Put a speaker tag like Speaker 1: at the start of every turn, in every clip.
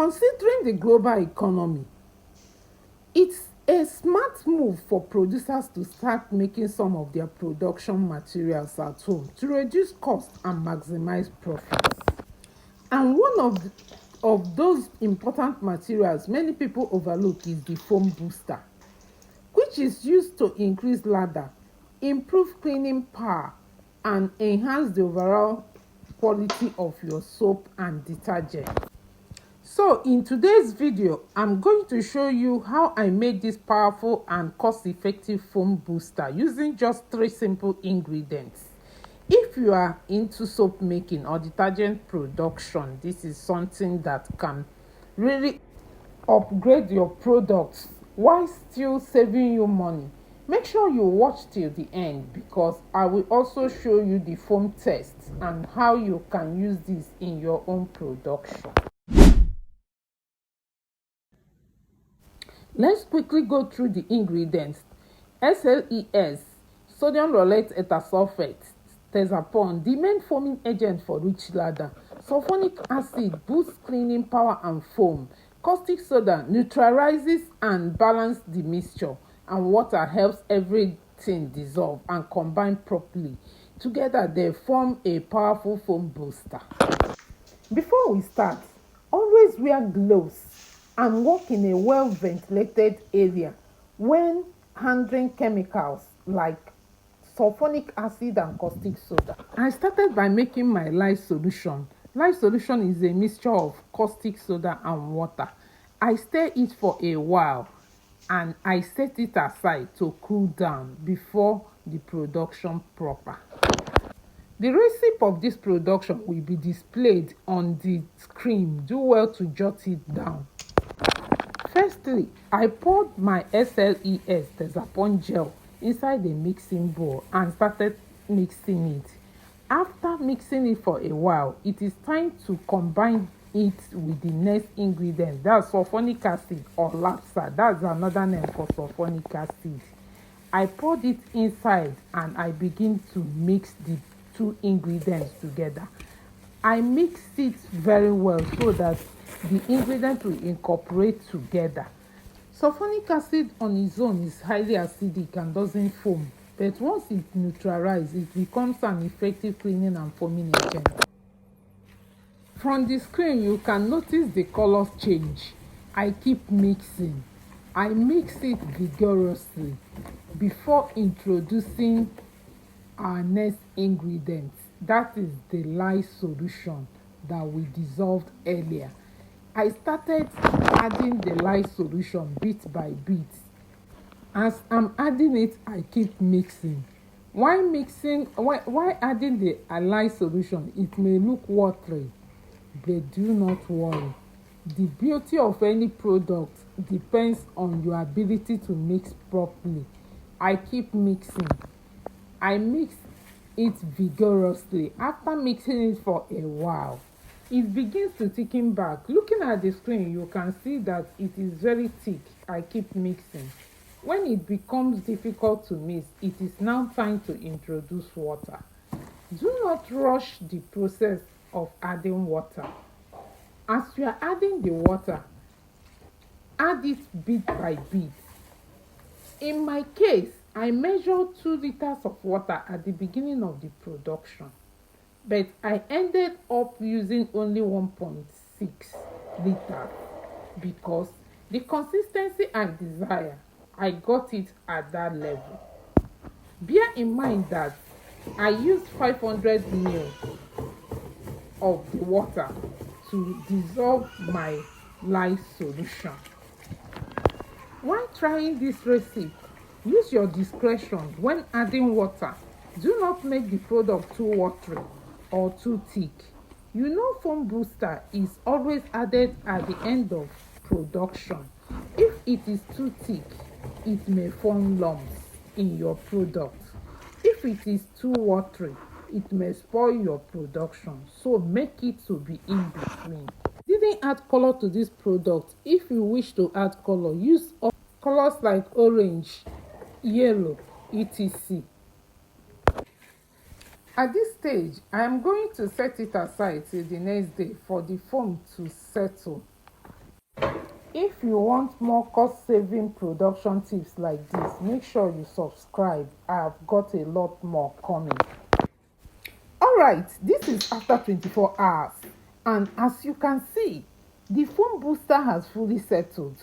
Speaker 1: Considering the global economy, it's a smart move for producers to start making some of their production materials at home to reduce costs and maximize profits. And one of those important materials many people overlook is the foam booster, which is used to increase lather, improve cleaning power, and enhance the overall quality of your soap and detergent. So in today's video, I'm going to show you how I made this powerful and cost-effective foam booster using just 3 simple ingredients. If you are into soap making or detergent production, this is something that can really upgrade your products while still saving you money. Make sure you watch till the end because I will also show you the foam test and how you can use this in your own production. Let's quickly go through the ingredients. SLES, sodium lauryl etasulfate, Tezapon, the main foaming agent for rich lather. Sulfonic acid boosts cleaning power and foam. Caustic soda neutralizes and balances the mixture, and water helps everything dissolve and combine properly. Together they form a powerful foam booster. Before we start, always wear gloves and work in a well-ventilated area when handling chemicals like sulfonic acid and caustic soda. I started by making my lye solution. Lye solution is a mixture of caustic soda and water. I stir it for a while and I set it aside to cool down before the production proper. The recipe of this production will be displayed on the screen. Do well to jot it down. Firstly, I poured my SLES Tezapon gel inside a mixing bowl and started mixing it. After mixing it for a while, it is time to combine it with the next ingredient. That's sulfonic acid or LAPSA. That's another name for sulfonic acid. I poured it inside and I begin to mix the 2 ingredients together. I mixed it very well so that the ingredients will incorporate together. Sulfonic acid on its own is highly acidic and doesn't foam, but once it neutralizes, it becomes an effective cleaning and foaming agent. From the screen, you can notice the colors change. I keep mixing. I mix it vigorously before introducing our next ingredient. That is the lye solution that we dissolved earlier. I started adding the lye solution bit by bit. As I'm adding it, I keep mixing. While adding the lye solution, it may look watery, but do not worry. The beauty of any product depends on your ability to mix properly. I keep mixing. I mix it vigorously. After mixing it for a while, it begins to thicken back. Looking at the screen, you can see that it is very thick. I keep mixing. When it becomes difficult to mix, it is now time to introduce water. Do not rush the process of adding water. As you are adding the water, add it bit by bit. In my case, I measured 2 liters of water at the beginning of the production, but I ended up using only 1.6 liters because the consistency I desire, I got it at that level. Bear in mind that I used 500 ml of the water to dissolve my lye solution. While trying this recipe, use your discretion when adding water. Do not make the product too watery or too thick. You know, foam booster is always added at the end of production. If it is too thick, it may form lumps in your product. If it is too watery, it may spoil your production. So make it to be in between. Didn't add color to this product. If you wish to add color, use colors like orange, yellow, etc. At this stage, I am going to set it aside till the next day for the foam to settle. If you want more cost-saving production tips like this, make sure you subscribe. I've got a lot more coming. Alright, this is after 24 hours, and as you can see, the foam booster has fully settled.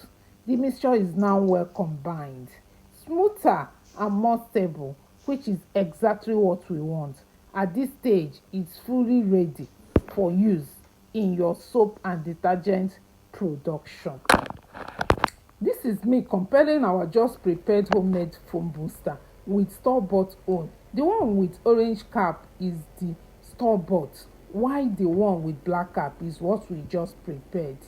Speaker 1: The mixture is now well combined, smoother and more stable, which is exactly what we want. At this stage, it's fully ready for use in your soap and detergent production. This is me comparing our just prepared homemade foam booster with store-bought own. The one with orange cap is the store-bought, while the one with black cap is what we just prepared.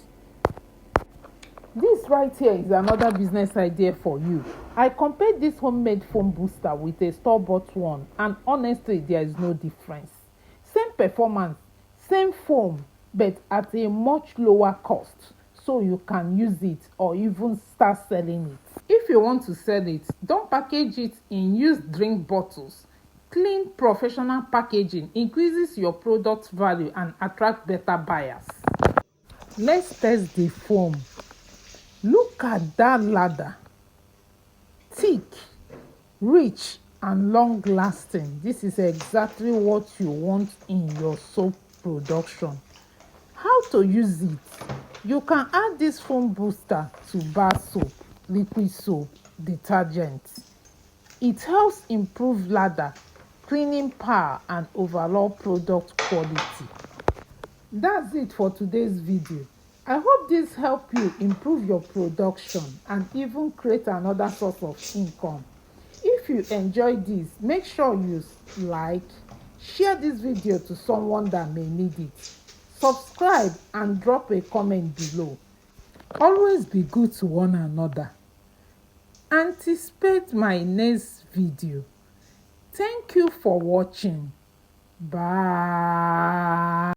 Speaker 1: This right here is another business idea for you. I compared this homemade foam booster with a store-bought one, and honestly there is no difference. Same performance, same foam, but at a much lower cost, so you can use it or even start selling it. If you want to sell it, don't package it in used drink bottles. Clean, professional packaging increases your product value and attract better buyers. Let's test the foam. Look at that ladder. Thick, rich, and long lasting. This is exactly what you want in your soap production. How to use it? You can add this foam booster to bar soap, liquid soap, detergent. It helps improve ladder, cleaning power, and overall product quality. That's it for today's video. I hope this helped you improve your production and even create another source of income. If you enjoyed this, make sure you like, share this video to someone that may need it. Subscribe and drop a comment below. Always be good to one another. Anticipate my next video. Thank you for watching. Bye.